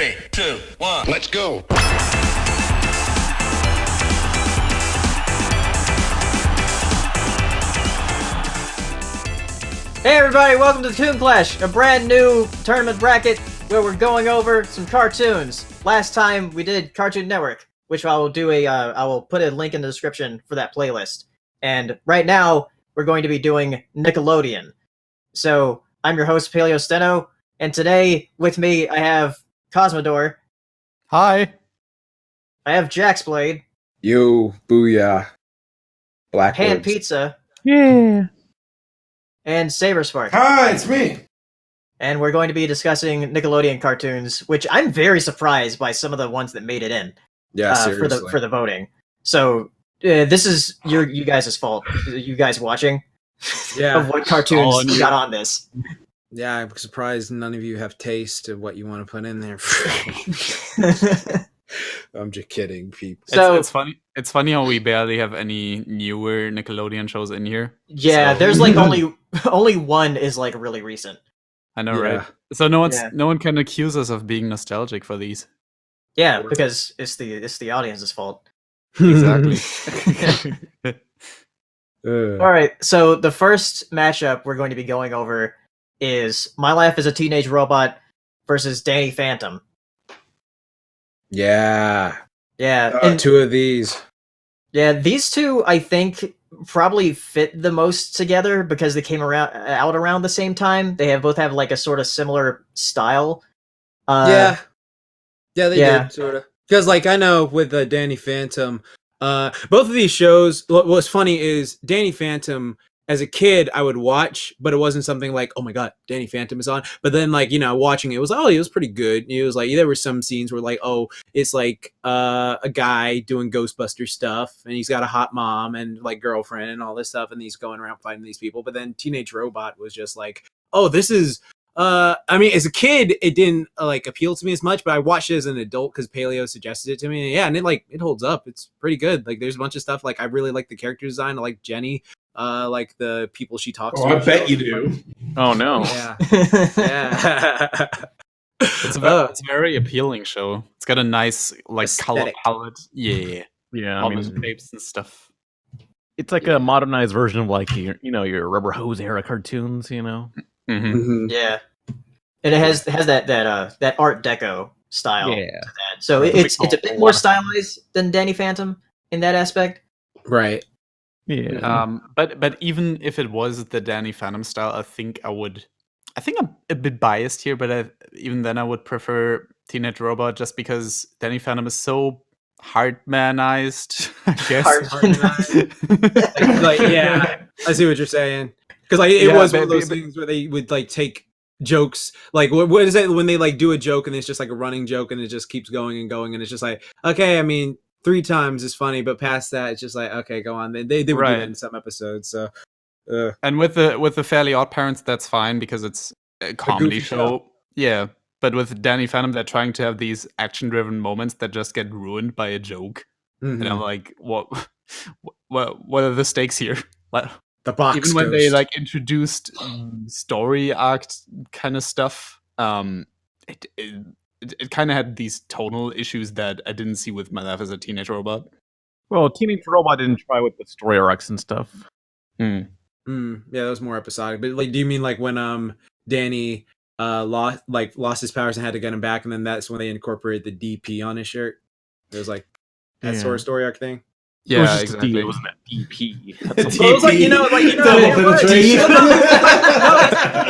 3, 2, 1. Let's go. Hey everybody, welcome to the Toon Clash, a brand new tournament bracket where we're going over some cartoons. Last time we did Cartoon Network, which I will put a link in the description for that playlist. And right now, we're going to be doing Nickelodeon. So, I'm your host, PaleoSteno, and today, with me, I have Cosmodor. Hi. I have Jaxblade. Yo, booyah. Black Pan Pizza. Yeah. And Saberspark. Hi, it's me. And we're going to be discussing Nickelodeon cartoons, which I'm very surprised by some of the ones that made it in. Yeah, seriously. for the voting. So this is you guys' fault. You guys watching? Yeah. Of what cartoons got on this. Yeah, I'm surprised none of you have taste of what you want to put in there. I'm just kidding, people. So it's funny. It's funny how we barely have any newer Nickelodeon shows in here. Yeah, there's like only one is like really recent. I know, Yeah. right? So no one can accuse us of being nostalgic for these. Yeah, because it's the audience's fault. Exactly. All right, so the first matchup we're going to be going over is My Life as a Teenage Robot versus Danny Phantom. Yeah. Yeah, and Two of these. yeah, these two I think probably fit the most together because they came out around the same time. They both have like a sort of similar style. Yeah, they yeah. did, sort of. Because, like, I know with Danny Phantom, both of these shows, what's funny is Danny Phantom, as a kid, I would watch, but it wasn't something like, oh my god, Danny Phantom is on. But then, like, you know, watching it was like, oh, he was pretty good. It was like, there were some scenes where, like, oh, it's like a guy doing Ghostbuster stuff, and he's got a hot mom and, like, girlfriend and all this stuff, and he's going around fighting these people. But then Teenage Robot was just like, oh, this is... I mean, as a kid, it didn't like appeal to me as much, but I watched it as an adult because Paleo suggested it to me. And yeah, and it holds up. It's pretty good. Like, there's a bunch of stuff. Like, I really like the character design. I like Jenny. Like the people she talks to. I bet you do. Oh no. Yeah. Yeah. It's a very appealing show. It's got a nice like color Aesthetic. palette. Yeah. Yeah, All I those mean, shapes and stuff. it's like a modernized version of like your rubber hose era cartoons, you know. Mm-hmm. Mhm. Yeah, and it has that Art Deco style. Yeah. To that. So It's a it's a bit more stylized than Danny Phantom in that aspect. Right. Yeah. But even if it was the Danny Phantom style, I think I'm a bit biased here, but even then I would prefer Teenage Robot just because Danny Phantom is so hardmanized, I guess. Like, yeah, I see what you're saying. Because like it was one of those things where they would like take jokes, like what is it when they like do a joke and it's just like a running joke and it just keeps going and going and it's just like, okay, I mean 3 times is funny, but past that it's just like, okay, go on. They would do that in some episodes. So And with the Fairly Odd Parents, that's fine because it's a comedy show. Yeah, but with Danny Phantom, they're trying to have these action-driven moments that just get ruined by a joke, and I'm like, what are the stakes here? Like, the box even when ghost. they like introduced story arc kind of stuff, it kind of had these tonal issues that I didn't see with My Life as a Teenage Robot. Well, Teenage Robot didn't try with the story arcs and stuff. Yeah, that was more episodic. But like, do you mean like when Danny lost his powers and had to get him back, and then that's when they incorporated the DP on his shirt? It was like that sort of story arc thing. It was Yeah, just exactly. a D, it wasn't a DP. Well, it was like, you know, Double penetration.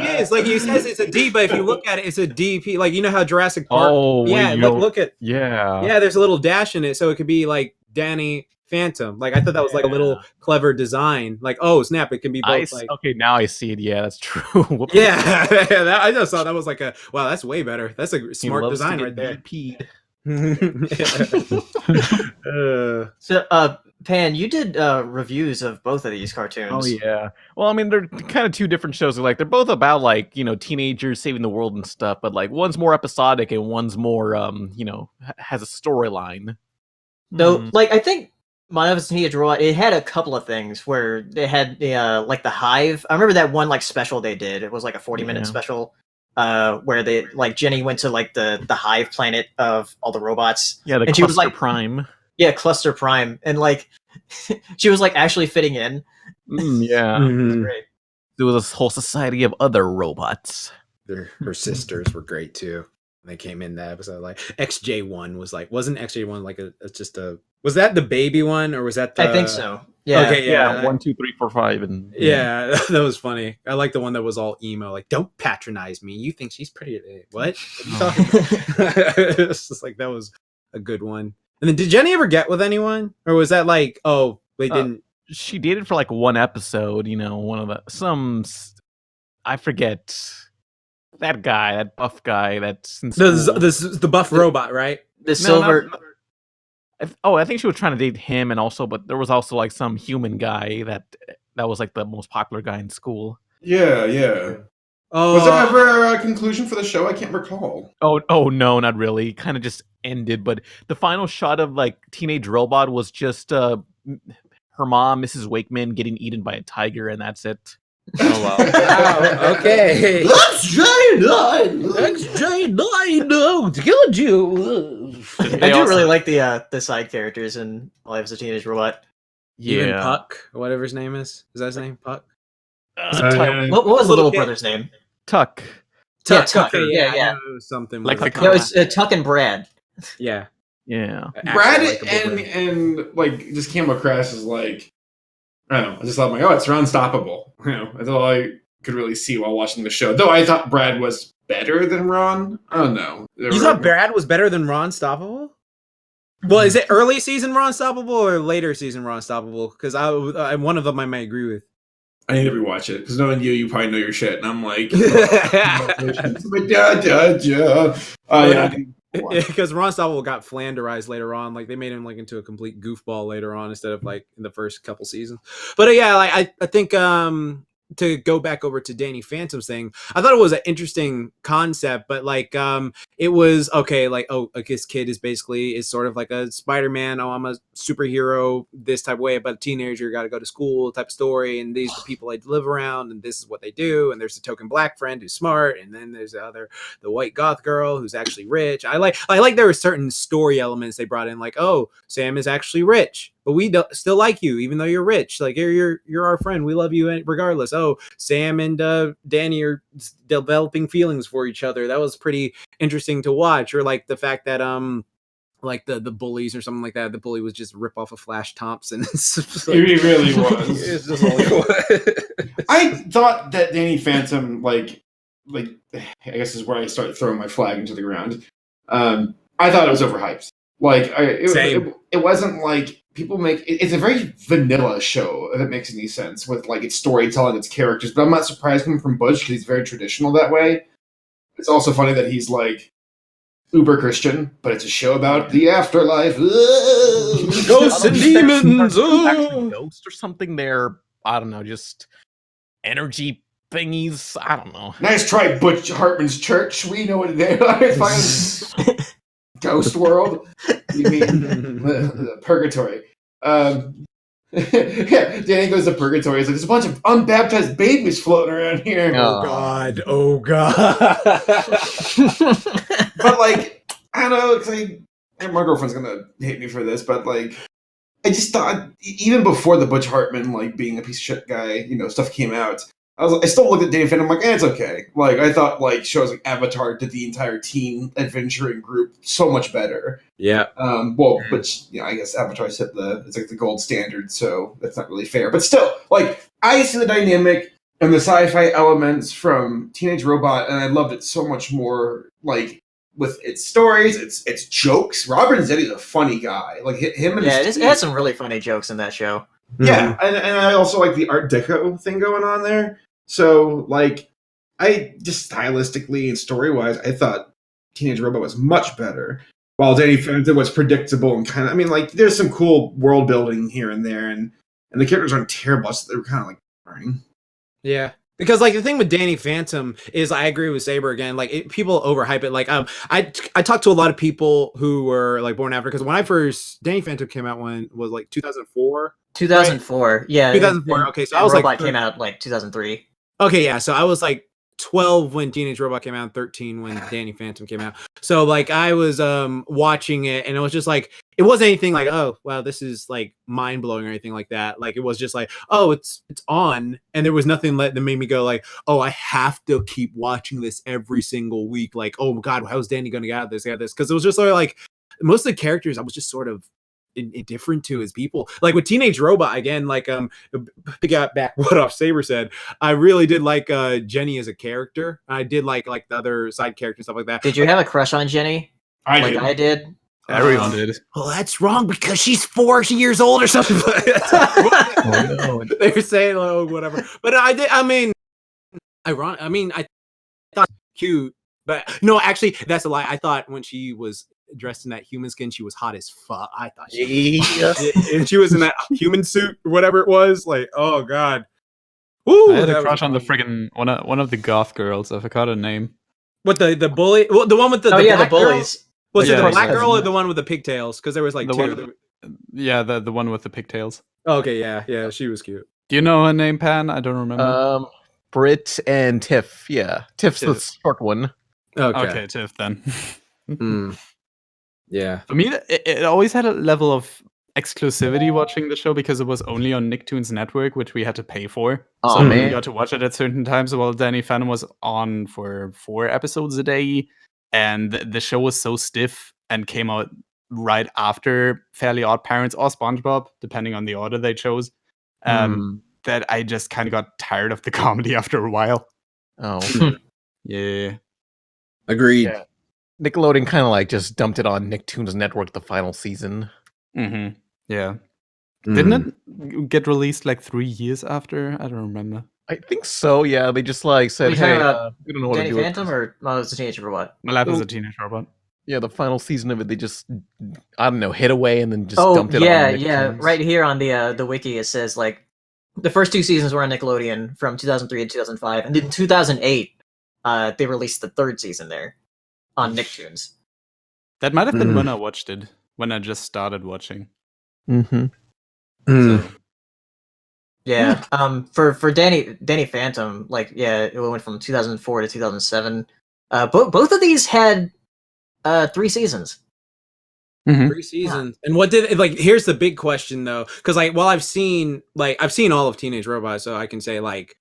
It is like he says it's a D, but if you look at it, it's a DP. Like, you know how Jurassic Park? Oh, yeah. Look at yeah. there's a little dash in it, so it could be like Danny Phantom. Like, I thought that was like a little clever design. Like, oh snap, it can be both. Okay, now I see it. Yeah, that's true. Whoops. Yeah, I just thought that was like wow, that's way better. That's a He smart loves design to right get there. DP'd. So, Pan, you did reviews of both of these cartoons. Oh yeah. Well, I mean, they're kind of two different shows. Like, they're both about like teenagers saving the world and stuff, but like one's more episodic and one's more has a storyline. Though, like, I think My Life as a Teenage Robot, it had a couple of things where they had like the Hive. I remember that one like special they did. It was like a 40-minute special where they like Jenny went to like the hive planet of all the robots. Yeah, the and she was Cluster like Prime. Yeah, Cluster Prime, and like she was like actually fitting in. Yeah. Mhm. Great. There was this whole society of other robots. Her sisters were great too. They came in that episode. Like XJ1 was like, wasn't XJ1 like just a? Was that the baby one or was that the? I think so. Yeah. Okay, Yeah, yeah, 1, 2, 3, 4, 5, and yeah. That was funny. I like the one that was all emo. Like, don't patronize me. You think she's pretty? What? What are you talking about? It's just like that was a good one. And then, did Jenny ever get with anyone, or was that like, oh, they didn't? she dated for like one episode. You know, one of the I forget that guy, that buff guy. That's in school. The buff robot, right? The silver. I think she was trying to date him, and also, but there was also like some human guy that was like the most popular guy in school. Yeah. Oh, Was there ever a conclusion for the show? I can't recall. Oh no, not really. Kind of just ended. But the final shot of like Teenage Robot was just her mom, Mrs. Wakeman, getting eaten by a tiger, and that's it. Oh wow. Okay. XJ9! XJ9 killed you. I do really like the side characters in Lives of a Teenage Robot. Even Puck, whatever his name is. Is that his name? Puck? What was the little brother's name? Tuck. Yeah, Tuck. Okay, Yeah. I know something Like with the that. No, it's Tuck and Brad. Yeah. Yeah. Brad Actually likable and like just came across as like, I don't know. I just thought like, oh, it's unstoppable. You know, that's all I could really see while watching the show. Though I thought Brad was better than Ron. I don't know. You thought Brad was better than Ron Stoppable? Well, is it early season Ron Stoppable or later season Ron Stoppable? Because I one of them I might agree with. I need to rewatch it because knowing you probably know your shit, and I'm like, yeah. Because Ron Stoppable got Flanderized later on, like they made him like into a complete goofball later on instead of like in the first couple seasons. But yeah, like I think to go back over to Danny Phantom's thing, I thought it was an interesting concept, but like it was okay, like like his kid is sort of like a Spider-Man, I'm a superhero this type of way, but a teenager got to go to school type of story, and these are the people I live around, and this is what they do, and there's the token black friend who's smart, and then there's the white goth girl who's actually rich. I like there were certain story elements they brought in, like, oh, Sam is actually rich, but we still like you even though you're rich. Like you're our friend. We love you regardless. Oh, Sam and Danny are developing feelings for each other. That was pretty interesting to watch. Or like the fact that like the bullies or something like that. The bully was just rip off of Flash Thompson. He really was. It's just like, I thought that Danny Phantom, like I guess is where I start throwing my flag into the ground. I thought it was overhyped. Like it wasn't like people make. It's a very vanilla show, if it makes any sense, with like its storytelling, its characters. But I'm not surprised coming from Butch because he's very traditional that way. It's also funny that he's like uber Christian, but it's a show about the afterlife. ghosts and demons. Ghost or something there. I don't know, just energy thingies. I don't know. Nice try, Butch Hartman's church. We know what they are. Ghost world. You mean the purgatory? Yeah, Danny goes to purgatory. He's like, there's a bunch of unbaptized babies floating around here. Oh God. But like, I don't know, because my girlfriend's gonna hate me for this, but like, I just thought even before the Butch Hartman like being a piece of shit guy, stuff came out. I still looked at Danny Phantom. I'm like, it's okay. Like, I thought like shows like Avatar did the entire teen adventuring group so much better. Yeah. But I guess Avatar's hit it's like the gold standard, so that's not really fair. But still, like, I see the dynamic and the sci-fi elements from Teenage Robot, and I loved it so much more. Like with its stories, its jokes. Robert Zeddy's a funny guy. Like him and it has some really funny jokes in that show. Yeah, and I also like the Art Deco thing going on there. So, like, I just stylistically and story-wise, I thought Teenage Robot was much better, while Danny Phantom was predictable and kind of, like, there's some cool world building here and there, and the characters aren't terrible, so they were kind of, like, boring. Yeah. Because, like, the thing with Danny Phantom is, I agree with Saber again, like, people overhype it. Like, I talked to a lot of people who were, like, born after, because when Danny Phantom came out was, like, 2004? 2004, right? Yeah. 2004, okay, so I was Robot like... came out, like, 2003. Okay, yeah, so I was like 12 when Teenage Robot came out, 13 when Danny Phantom came out. So like I was watching it, and it was just like it wasn't anything like, oh wow, this is like mind blowing or anything like that. Like it was just like, oh, it's on, and there was nothing that made me go like, oh, I have to keep watching this every single week. Like, oh god, how's Danny gonna get out of this? Because it was just sort of like most of the characters I was just sort of indifferent to as people. Like with Teenage Robot again, like pick up back what off Saber said, I really did like Jenny as a character. I did like the other side characters, stuff like that. Did you have a crush on Jenny? I did. Everyone did. Well, that's wrong because she's 4 years old or something. Oh, no. They were saying, oh, whatever. But I did. I mean, ironic. I mean, I thought cute, but no, actually, that's a lie. I thought when she was dressed in that human skin, she was hot as fuck. I thought and she was in that human suit or whatever it was. Like, oh god. Woo, I had a crush on the friggin' one of the goth girls. I forgot her name. What the bully? Well, the one with the the bullies. Girl? Was it the black girl or the one with the pigtails? Because there was like two. The one with the pigtails. Oh, okay, yeah, she was cute. Do you know her name, Pan? I don't remember. Britt and Tiff. Yeah, Tiff's the short one. Okay, Tiff then. Yeah. For me, it always had a level of exclusivity watching the show because it was only on Nicktoons network, which we had to pay for. So we got to watch it at certain times. While Danny Phantom was on for 4 episodes a day, and the show was so stiff and came out right after Fairly Odd Parents or SpongeBob, depending on the order they chose, that I just kind of got tired of the comedy after a while. Oh. Yeah. Agreed. Yeah. Nickelodeon kind of like just dumped it on Nicktoons Network the final season. Mm-hmm. Yeah. Didn't it get released like 3 years after? I don't remember. I think so, yeah. They just like said, hey, we don't know what Danny to do Phantom or it's a Teenage Robot? My Life as a Teenage Robot. Yeah, the final season of it, they just, I don't know, hit away and then just dumped it on Nicktoons. Yeah. Right here on the wiki, it says like the first 2 seasons were on Nickelodeon from 2003 to 2005, and in 2008, they released the 3rd season there on Nicktoons. That might have been when I watched it, when I just started watching. Mm-hmm. So. Yeah. For Danny Phantom, like it went from 2004 to 2007. Both of these had 3 seasons. 3 seasons. And what did like? Here's the big question though, because like, while I've seen all of Teenage Robot, so I can say like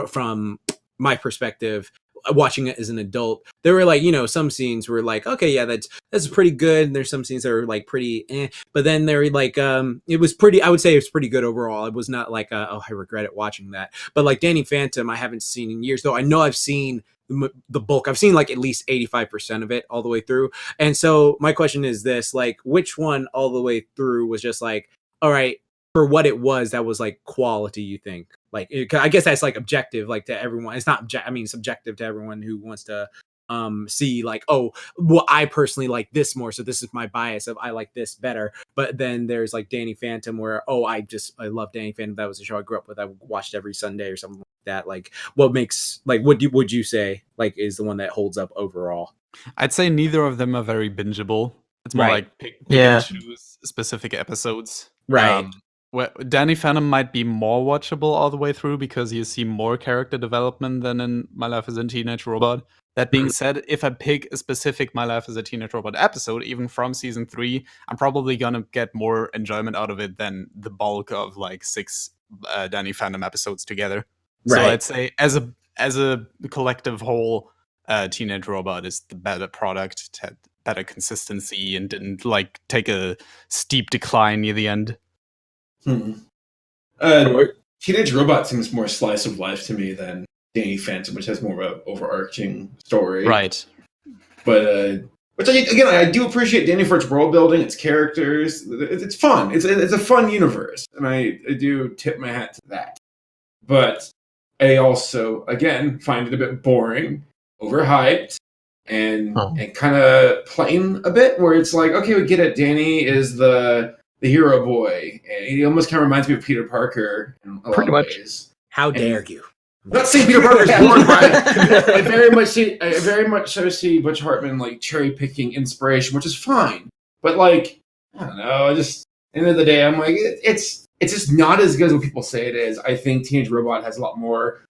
from my perspective, watching it as an adult, there were like, some scenes were like, okay, yeah, that's pretty good, and there's some scenes that are like pretty but then they're like it was pretty, I would say it was pretty good overall. It was not like oh, I regret it watching that. But like Danny Phantom I haven't seen in years, though I know I've seen the bulk. I've seen like at least 85% of it all the way through. And so my question is this, like, which one all the way through was just like, all right, for what it was, that was like quality, you think? Like, I guess that's like objective, like to everyone. It's not subjective to everyone who wants to see like, oh, well, I personally like this more, so this is my bias of I like this better. But then there's like Danny Phantom where, oh, I love Danny Phantom. That was a show I grew up with. I watched every Sunday or something like that. Like, what makes, like, would you say like is the one that holds up overall? I'd say neither of them are very bingeable. It's more like pick and choose specific episodes. Right. Well, Danny Phantom might be more watchable all the way through because you see more character development than in My Life as a Teenage Robot. That being said, if I pick a specific My Life as a Teenage Robot episode, even from season 3, I'm probably gonna get more enjoyment out of it than the bulk of like 6 Danny Phantom episodes together. Right. So I'd say as a collective whole, Teenage Robot is the better product, had better consistency, and didn't like take a steep decline near the end. Teenage Robot seems more slice of life to me than Danny Phantom, which has more of an overarching story. Right. But which I do appreciate Danny for its world building, its characters. It's fun. It's a fun universe, and I do tip my hat to that. But I also, again, find it a bit boring, overhyped, and kind of plain a bit. Where it's like, okay, we get it. Danny is the hero boy, and he almost kind of reminds me of Peter Parker in a lot of ways. How dare you? I'm not saying Peter Parker's boring, but I very much so see Butch Hartman like cherry picking inspiration, which is fine. But like, I don't know, just end of the day, I'm like, it's just not as good as what people say it is. I think Teenage Robot has a lot more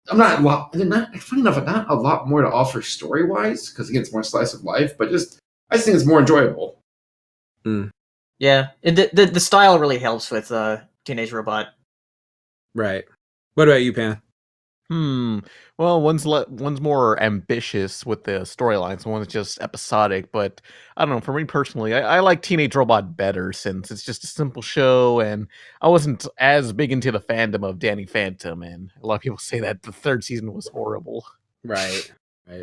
funny enough, not a lot more to offer story wise, because again, it's more slice of life, but I just think it's more enjoyable. Yeah, the style really helps with Teenage Robot. Right. What about you, Pan? Well, one's more ambitious with the storylines, and one's just episodic. But I don't know. For me personally, I like Teenage Robot better since it's just a simple show, and I wasn't as big into the fandom of Danny Phantom, and a lot of people say that the third season was horrible. Right.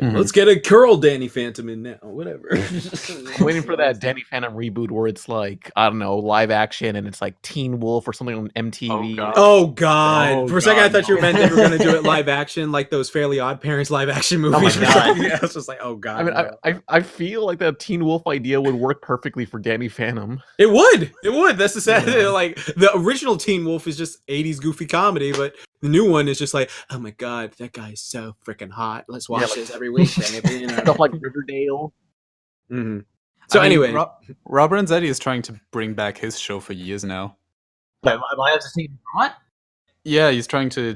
Let's get a curl Danny Phantom in now. Whatever. I'm waiting for that Danny Phantom reboot where it's like, I don't know, live action and it's like Teen Wolf or something on MTV. Oh God! For a second, I thought you meant they were going to do it live action, like those Fairly Odd Parents live action movies. Oh my God. Yeah, I was just like, oh God. I mean, I feel like that Teen Wolf idea would work perfectly for Danny Phantom. It would. That's the sad thing. Like the original Teen Wolf is just 80s goofy comedy, but the new one is just like, oh my God, that guy is so freaking hot. Let's watch this every week. You know? Stuff like Riverdale. Mm-hmm. So anyway, Rob Renzetti is trying to bring back his show for years now. But I have to see what? Yeah, he's trying to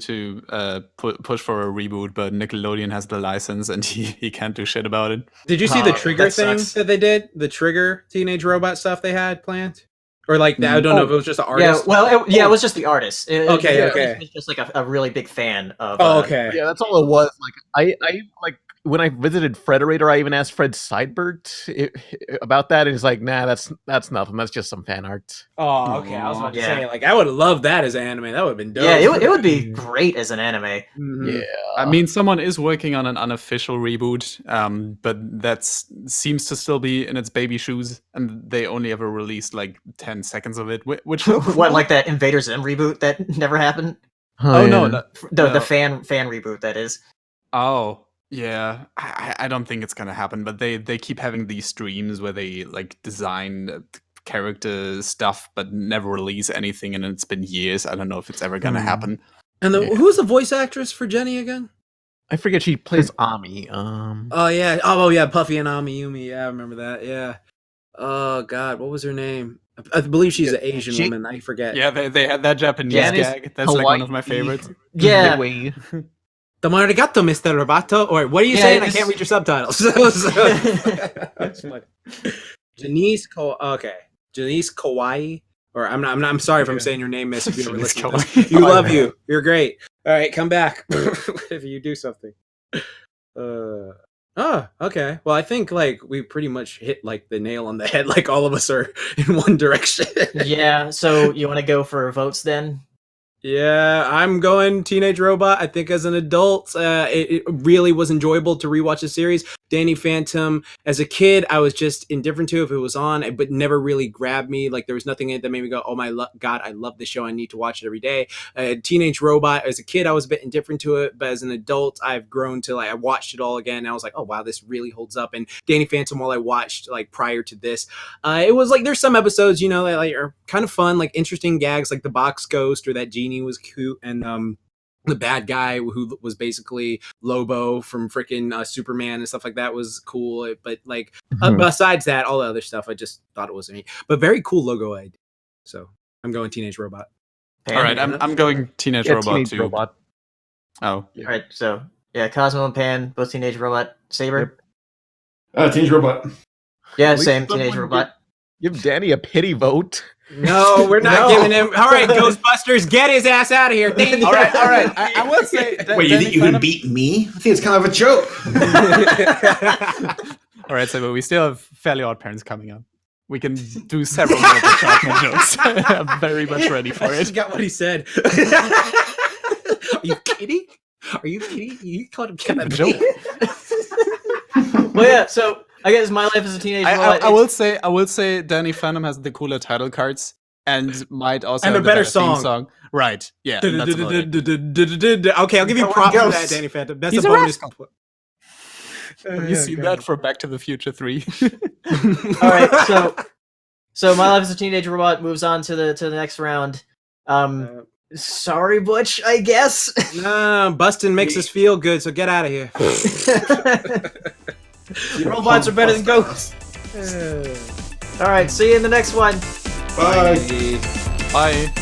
push for a reboot, but Nickelodeon has the license and he can't do shit about it. Did you see the Trigger thing sucks. that they did? The Trigger Teenage Robot stuff they had planned? Or like, I don't know if it was just an artist. Yeah, well, it was just the artist. Okay. It was just like a really big fan of. Okay. Yeah, that's all it was. Like I like when I visited Frederator, I even asked Fred Seibert about that, and he's like, "Nah, that's nothing. That's just some fan art." Oh, okay. I was about to say, like, I would have loved that as an anime. That would have been dope. Yeah, it would be great as an anime. Mm-hmm. Yeah, I mean, someone is working on an unofficial reboot, but that seems to still be in its baby shoes, and they only ever released like 10 seconds of it. Which What, like that Invader Zim reboot that never happened? Oh no, The fan reboot that is. Oh. Yeah, I don't think it's gonna happen, but they keep having these streams where they like design character stuff but never release anything, and it's been years. I don't know if it's ever gonna happen. And who's the voice actress for Jenny again? I forget. She plays Ami. Oh yeah, Puffy and Ami Yumi. Yeah, I remember that. Yeah. Oh God, what was her name? I believe she's an Asian woman. I forget. Yeah, they had that Japanese gag. That's like one of my favorites. Yeah. Domo arigato, Mr. Roboto. Or what are you saying? I can't read your subtitles. That's funny. Janice Kawai. Or I'm sorry if I'm saying your name, miss. If you ever listen to this. You love you. You're great. All right, come back if you do something. Okay. Well, I think like we pretty much hit like the nail on the head. Like all of us are in one direction. Yeah. So you want to go for votes then? Yeah, I'm going Teenage Robot. I think as an adult, it really was enjoyable to rewatch the series. Danny Phantom, as a kid, I was just indifferent to if it was on, but never really grabbed me. Like there was nothing in it that made me go, oh my God, I love this show. I need to watch it every day. Teenage Robot, as a kid, I was a bit indifferent to it, but as an adult, I've grown to like, I watched it all again. And I was like, oh wow, this really holds up. And Danny Phantom, while I watched like prior to this, it was like, there's some episodes, you know, that like are kind of fun, like interesting gags, like the box ghost or that genie was cute, and the bad guy who was basically Lobo from freaking Superman and stuff like that was cool. But like besides that, all the other stuff, I just thought it was neat. But very cool logo idea. So I'm going Teenage Robot. All right, I'm going Teenage Robot too. Robot. Oh, yeah. All right. So yeah, Cosmo and Pan, both Teenage Robot. Saber. Teenage Robot. Yeah, same Teenage Robot. Give Danny a pity vote. No, we're not giving him. All right, Ghostbusters, get his ass out of here. All right. I would say. Wait, you think you can beat me? I think it's kind of a joke. All right, so but we still have Fairly Odd Parents coming up. We can do several more Sharkman jokes. I'm very much ready for it. I got what he said. Are you kidding? You called him Kevin joke. Well, yeah. So I guess My Life as a Teenage Robot. I will say Danny Phantom has the cooler title cards and might also and have a better theme song. Right. Yeah. Okay, I'll give you props for that, Danny Phantom. That's a bonus. Have you seen that for Back to the Future 3? All right, so My Life as a Teenage Robot moves on to the next round. Sorry, Butch, I guess. Nah, Bustin' makes us feel good, so get out of here. Robots are better than ghosts. All right, see you in the next one. Bye. Bye.